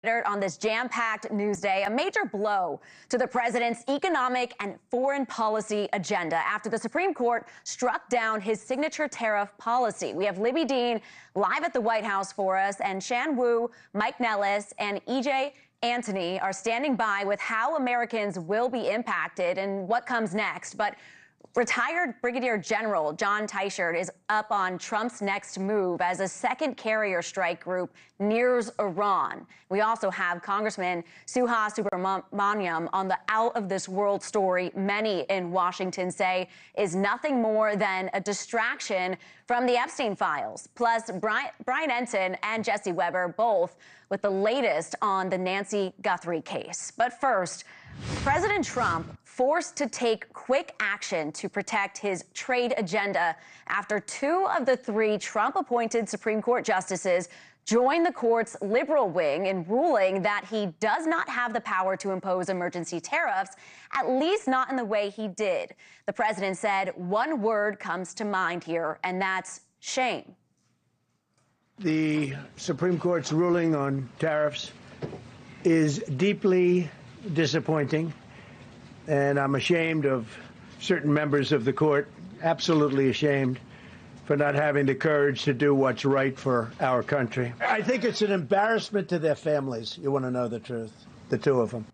On this jam-packed news day, a major blow to the president's economic and foreign policy agenda after the Supreme Court struck down his signature tariff policy. We have Libby Dean live at the White House for us, and Shan, Mike Nellis, and EJ Antony are standing by with how Americans will be impacted and what comes next. But retired Brigadier General John Teichert is up on Trump's next move as a second carrier strike group nears Iran. We also have Congressman Suha Subramaniam on the out-of-this-world story many in Washington say is nothing more than a distraction from the Epstein files. Plus, Brian Ensign and Jesse Weber both with the latest on the Nancy Guthrie case. But first, President Trump forced to take quick action to protect his trade agenda after two of the three Trump-appointed Supreme Court justices joined the court's liberal wing in ruling that he does not have the power to impose emergency tariffs, at least not in the way he did. The president said one word comes to mind here, and that's shame. The Supreme Court's ruling on tariffs is deeply disappointing, and I'm ashamed of certain members of the court, absolutely ashamed, for not having the courage to do what's right for our country. I think it's an embarrassment to their families. You want to know the truth, the two of them.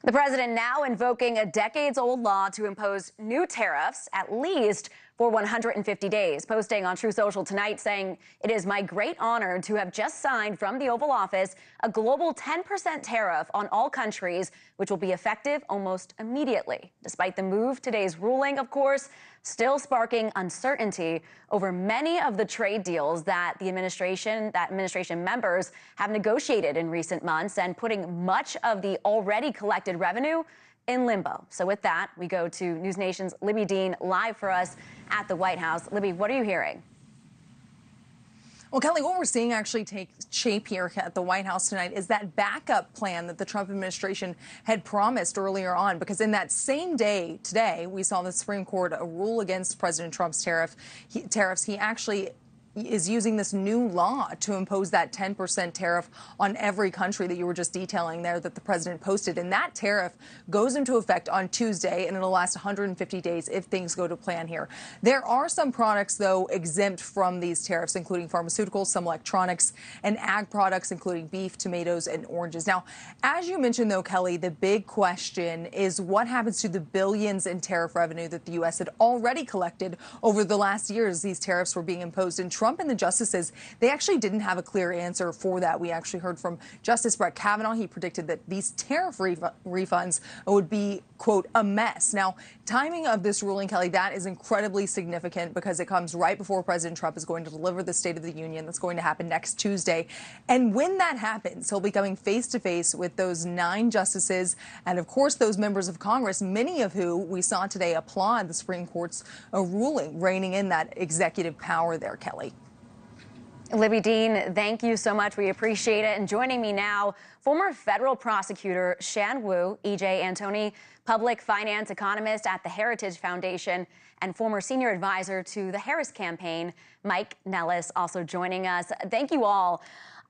The president now invoking a decades-old law to impose new tariffs, at least for 150 days, posting on Truth Social tonight saying, "It is my great honor to have just signed from the Oval Office a global 10% tariff on all countries, which will be effective almost immediately." Despite the move, today's ruling, of course, still sparking uncertainty over many of the trade deals that administration members have negotiated in recent months and putting much of the already collected revenue in limbo. So with that, we go to News Nation's Libby Dean live for us at the White House. Libby, what are you hearing? Well, Kelly, what we're seeing actually take shape here at the White House tonight is that backup plan that the Trump administration had promised earlier on, because in that same day today, we saw the Supreme Court rule against President Trump's tariffs. He actually is using this new law to impose that 10% tariff on every country that you were just detailing there that the president posted. And that tariff goes into effect on Tuesday, and it'll last 150 days if things go to plan here. There are some products, though, exempt from these tariffs, including pharmaceuticals, some electronics, and ag products, including beef, tomatoes, and oranges. Now, as you mentioned, though, Kelly, the big question is what happens to the billions in tariff revenue that the U.S. had already collected over the last years these tariffs were being imposed. And Trump and the justices, they actually didn't have a clear answer for that. We actually heard from Justice Brett Kavanaugh. He predicted that these tariff refunds would be, quote, a mess. Now, timing of this ruling, Kelly, that is incredibly significant because it comes right before President Trump is going to deliver the State of the Union that's going to happen next Tuesday. And when that happens, he'll be coming face to face with those 9 justices and, of course, those members of Congress, many of who we saw today applaud the Supreme Court's ruling, reining in that executive power there, Kelly. Libby Dean, thank you so much. We appreciate it. And joining me now, former federal prosecutor Shan, EJ Antony, public finance economist at the Heritage Foundation, and former senior advisor to the Harris campaign, Mike Nellis, also joining us. Thank you all.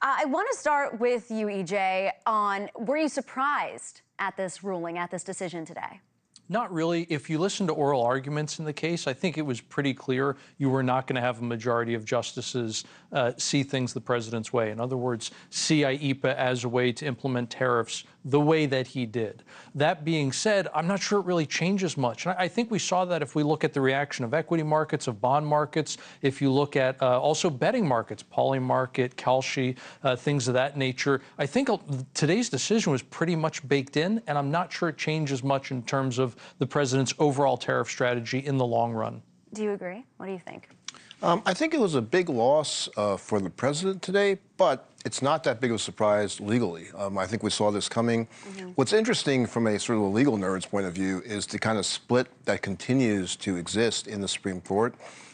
I want to start with you, EJ, on were you surprised at this ruling, at this decision today? Not really. If you listen to oral arguments in the case, I think it was pretty clear you were not going to have a majority of justices see things the president's way. In other words, see IEPA as a way to implement tariffs the way that he did. That being said, I'm not sure it really changes much. And I think we saw that if we look at the reaction of equity markets, of bond markets, if you look at also betting markets, Poly Market, Kalshi, things of that nature. I think today's decision was pretty much baked in, and I'm not sure it changes much in terms of the president's overall tariff strategy in the long run. Do you agree? What do you think? I think it was a big loss for the president today, but it's not that big of a surprise legally. I think we saw this coming. What's interesting from a sort of a legal nerd's point of view is the kind of split that continues to exist in the Supreme Court,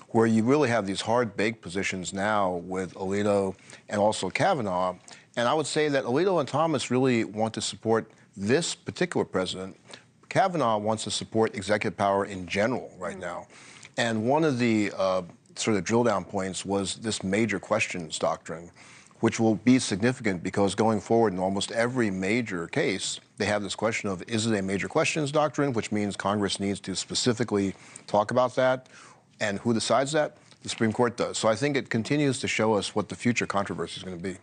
where you really have these hard-baked positions now with Alito and also Kavanaugh. And I would say that Alito and Thomas really want to support this particular president. Kavanaugh wants to support executive power in general right now. And one of the sort of drill down points was this major questions doctrine, which will be significant because going forward in almost every major case, they have this question of, is it a major questions doctrine, which means Congress needs to specifically talk about that, and who decides that? The Supreme Court does. So I think it continues to show us what the future controversy is going to be.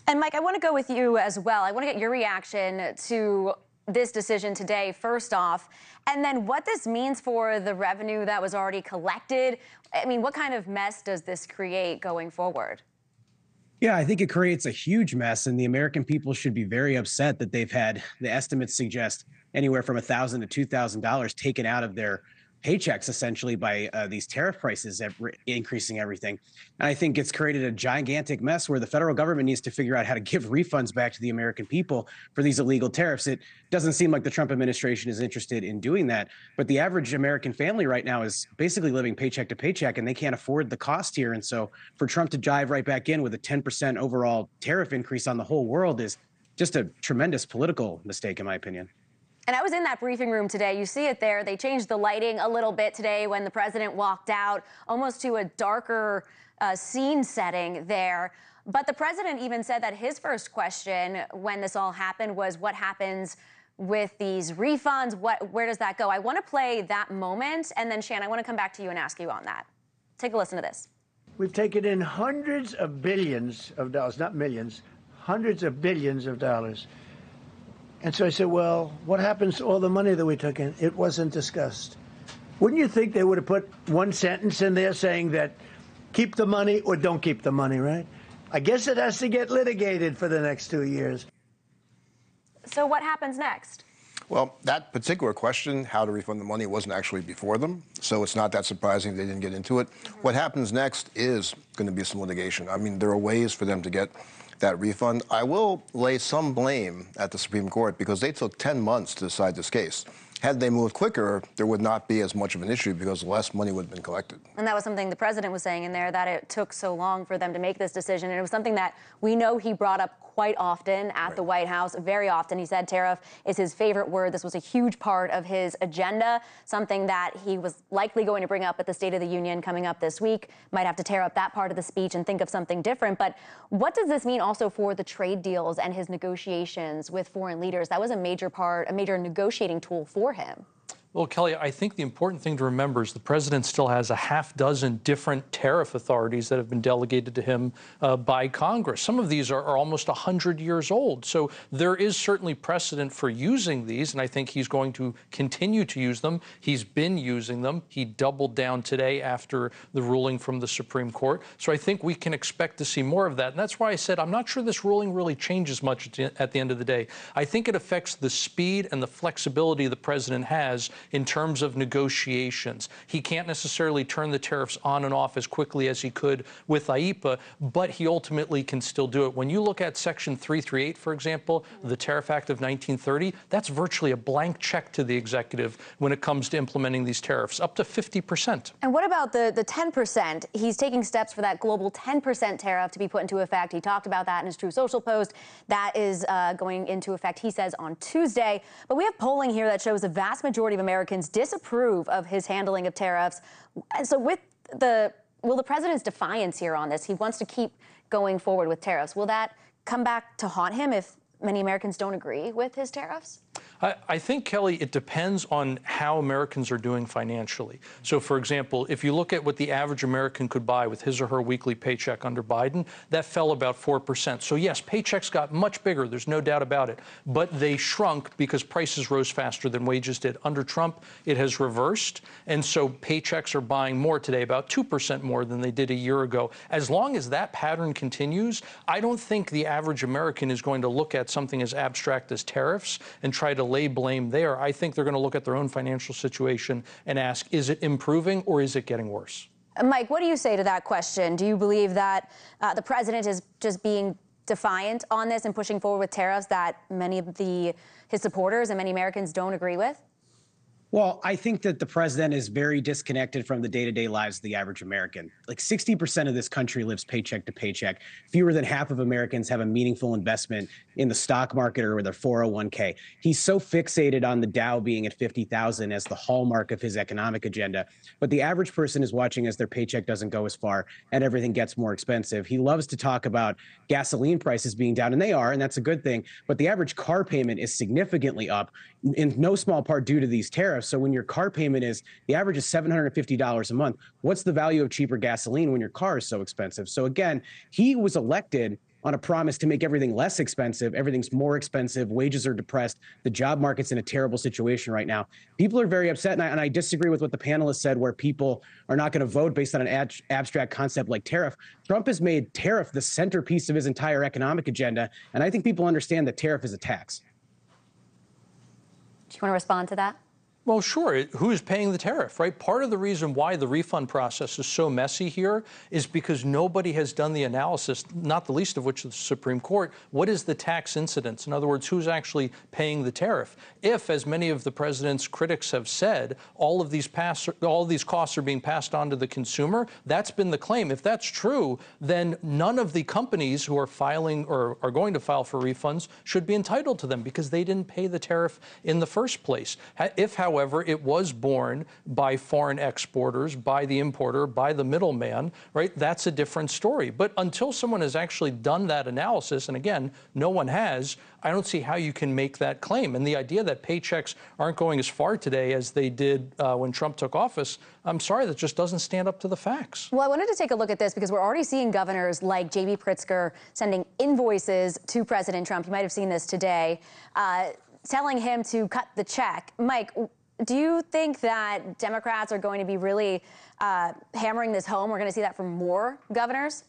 And Mike, I want to go with you as well. I want to get your reaction to this decision today, first off, and then what this means for the revenue that was already collected. I mean, what kind of mess does this create going forward? Yeah, I think it creates a huge mess, and the American people should be very upset that they've had, the estimates suggest, anywhere from $1,000 to $2,000 taken out of their paychecks, essentially, by these tariff prices increasing everything. And I think it's created a gigantic mess where the federal government needs to figure out how to give refunds back to the American people for these illegal tariffs. It doesn't seem like the Trump administration is interested in doing that, but the average American family right now is basically living paycheck to paycheck, and they can't afford the cost here. And so for Trump to dive right back in with a 10% overall tariff increase on the whole world is just a tremendous political mistake, in my opinion. And I was in that briefing room today. You see it there. They changed the lighting a little bit today when the president walked out, almost to a darker scene setting there. But the president even said that his first question when this all happened was, what happens with these refunds? Where does that go? I want to play that moment. And then, Shan, I want to come back to you and ask you on that. Take a listen to this. We've taken in hundreds of billions of dollars, not millions, hundreds of billions of dollars. And so I said, well, what happens to all the money that we took in? It wasn't discussed. Wouldn't you think they would have put one sentence in there saying that keep the money or don't keep the money, right? I guess it has to get litigated for the next 2 years. So what happens next? Well, that particular question, how to refund the money, wasn't actually before them, so it's not that surprising they didn't get into it. What happens next is going to be some litigation. I mean, there are ways for them to get that refund. I will lay some blame at the Supreme Court because they took 10 months to decide this case. Had they moved quicker, there would not be as much of an issue because less money would have been collected. And that was something the president was saying in there, that it took so long for them to make this decision. And it was something that we know he brought up quite often at the White House, very often. He said tariff is his favorite word. This was a huge part of his agenda, something that he was likely going to bring up at the State of the Union coming up this week. Might have to tear up that part of the speech and think of something different. But what does this mean also for the trade deals and his negotiations with foreign leaders? That was a major part, a major negotiating tool for him. Well, Kelly, I think the important thing to remember is the president still has a half dozen different tariff authorities that have been delegated to him by Congress. Some of these are almost 100 years old. So there is certainly precedent for using these, and I think he's going to continue to use them. He's been using them. He doubled down today after the ruling from the Supreme Court. So I think we can expect to see more of that. And that's why I said I'm not sure this ruling really changes much at the end of the day. I think it affects the speed and the flexibility the president has in terms of negotiations. He can't necessarily turn the tariffs on and off as quickly as he could with IEEPA, but he ultimately can still do it. When you look at Section 338, for example, the Tariff Act of 1930, that's virtually a blank check to the executive when it comes to implementing these tariffs, up to 50%. And what about the 10%? He's taking steps for that global 10% tariff to be put into effect. He talked about that in his True Social post. That is going into effect, he says, on Tuesday. But we have polling here that shows the vast majority of Americans disapprove of his handling of tariffs. So will the president's defiance here on this, he wants to keep going forward with tariffs, will that come back to haunt him if many Americans don't agree with his tariffs? I think, Kelly, it depends on how Americans are doing financially. So, for example, if you look at what the average American could buy with his or her weekly paycheck under Biden, that fell about 4%. So, yes, paychecks got much bigger. There's no doubt about it. But they shrunk because prices rose faster than wages did. Under Trump, it has reversed. And so paychecks are buying more today, about 2% more than they did a year ago. As long as that pattern continues, I don't think the average American is going to look at something as abstract as tariffs and try to lay blame there. I think they're going to look at their own financial situation and ask, is it improving or is it getting worse? Mike, what do you say to that question? Do you believe that the president is just being defiant on this and pushing forward with tariffs that many of his supporters and many Americans don't agree with? Well, I think that the president is very disconnected from the day-to-day lives of the average American. Like 60% of this country lives paycheck to paycheck. Fewer than half of Americans have a meaningful investment in the stock market or with their 401k. He's so fixated on the Dow being at 50,000 as the hallmark of his economic agenda. But the average person is watching as their paycheck doesn't go as far and everything gets more expensive. He loves to talk about gasoline prices being down, and they are, and that's a good thing. But the average car payment is significantly up, in no small part due to these tariffs. So when your car payment is, the average is $750 a month, what's the value of cheaper gasoline when your car is so expensive? So again, he was elected on a promise to make everything less expensive. Everything's more expensive. Wages are depressed. The job market's in a terrible situation right now. People are very upset, and I disagree with what the panelists said, where people are not going to vote based on an abstract concept like tariff. Trump has made tariff the centerpiece of his entire economic agenda, and I think people understand that tariff is a tax. Do you want to respond to that? Well, sure. Who's paying the tariff, right? Part of the reason why the refund process is so messy here is because nobody has done the analysis, not the least of which is the Supreme Court. What is the tax incidence? In other words, who's actually paying the tariff? If, as many of the president's critics have said, all of these costs are being passed on to the consumer, that's been the claim. If that's true, then none of the companies who are filing or are going to file for refunds should be entitled to them because they didn't pay the tariff in the first place. If, however, it was borne by foreign exporters, by the importer, by the middleman, right? That's a different story. But until someone has actually done that analysis, and again, no one has, I don't see how you can make that claim. And the idea that paychecks aren't going as far today as they did when Trump took office, I'm sorry, that just doesn't stand up to the facts. Well, I wanted to take a look at this because we're already seeing governors like J.B. Pritzker sending invoices to President Trump. You might have seen this today, telling him to cut the check. Mike, do you think that Democrats are going to be really hammering this home? We're going to see that from more governors?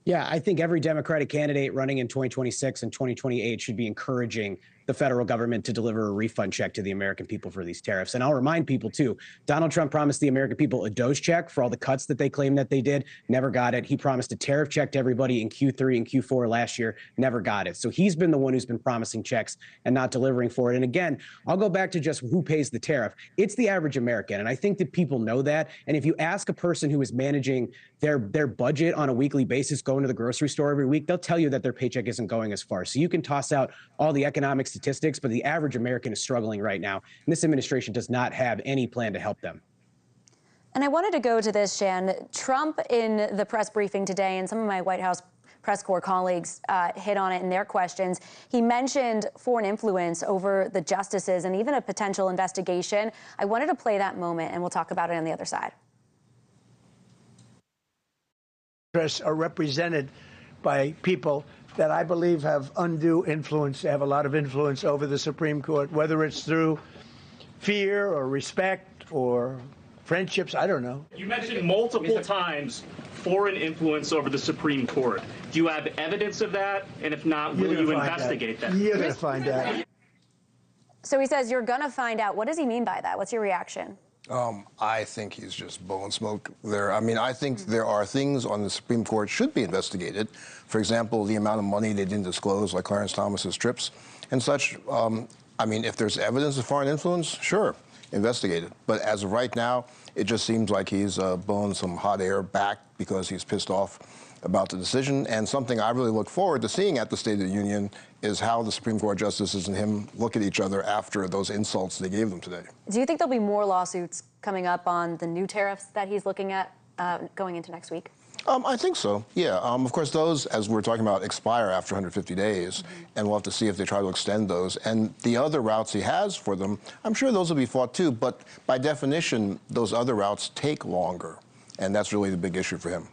Yeah, I think every Democratic candidate running in 2026 and 2028 should be encouraging the federal government to deliver a refund check to the American people for these tariffs. And I'll remind people, too, Donald Trump promised the American people a DOGE check for all the cuts that they claim that they did, never got it. He promised a tariff check to everybody in Q3 and Q4 last year, never got it. So he's been the one who's been promising checks and not delivering for it. And again, I'll go back to just who pays the tariff. It's the average American. And I think that people know that. And if you ask a person who is managing their budget on a weekly basis, going to the grocery store every week, they'll tell you that their paycheck isn't going as far. So you can toss out all the economic statistics, but the average American is struggling right now. And this administration does not have any plan to help them. And I wanted to go to this, Shan. Trump in the press briefing today, and some of my White House press corps colleagues hit on it in their questions. He mentioned foreign influence over the justices and even a potential investigation. I wanted to play that moment, and we'll talk about it on the other side. Are represented by people that I believe have undue influence, have a lot of influence over the Supreme Court, whether it's through fear or respect or friendships, I don't know. You mentioned multiple times foreign influence over the Supreme Court. Do you have evidence of that? And if not, will you investigate that? You're going to find out. So he says you're going to find out. What does he mean by that? What's your reaction? I think he's just blowing smoke there. I mean, I think there are things on the Supreme Court should be investigated. For example, the amount of money they didn't disclose, like Clarence Thomas's trips and such. I mean, if there's evidence of foreign influence, sure, investigate it. But as of right now, it just seems like he's blowing some hot air back because he's pissed off about the decision. And something I really look forward to seeing at the State of the Union is how the Supreme Court justices and him look at each other after those insults they gave them today. Do you think there'll be more lawsuits coming up on the new tariffs that he's looking at going into next week? I think so, yeah. Of course, those, as we're talking about, expire after 150 days, and we'll have to see if they try to extend those. And the other routes he has for them, I'm sure those will be fought too, but by definition, those other routes take longer, and that's really the big issue for him.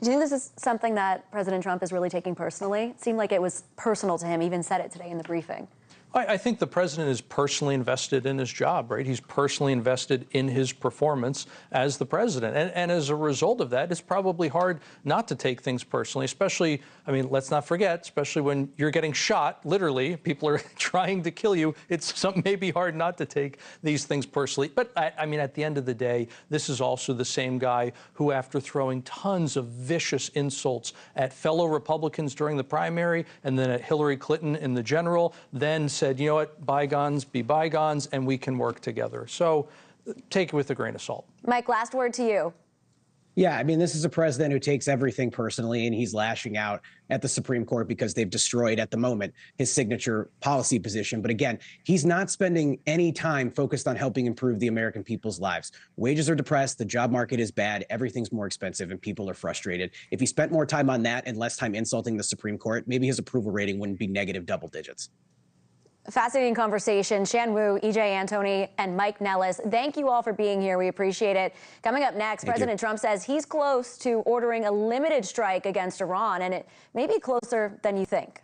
Do you think this is something that President Trump is really taking personally? It seemed like it was personal to him, even said it today in the briefing. I think the president is personally invested in his job, right? He's personally invested in his performance as the president. And as a result of that, it's probably hard not to take things personally, especially, I mean, let's not forget, especially when you're getting shot, literally, people are trying to kill you. It's maybe hard not to take these things personally. But I mean, at the end of the day, this is also the same guy who, after throwing tons of vicious insults at fellow Republicans during the primary and then at Hillary Clinton in the general, then said, you know what, bygones be bygones, and we can work together. So take it with a grain of salt. Mike, last word to you. Yeah, I mean, this is a president who takes everything personally, and he's lashing out at the Supreme Court because they've destroyed, at the moment, his signature policy position. But again, he's not spending any time focused on helping improve the American people's lives. Wages are depressed, the job market is bad, everything's more expensive, and people are frustrated. If he spent more time on that and less time insulting the Supreme Court, maybe his approval rating wouldn't be negative double digits. Fascinating conversation. Shan Wu, EJ Antoni, and Mike Nellis. Thank you all for being here. We appreciate it. Coming up next, President Trump says he's close to ordering a limited strike against Iran, and it may be closer than you think.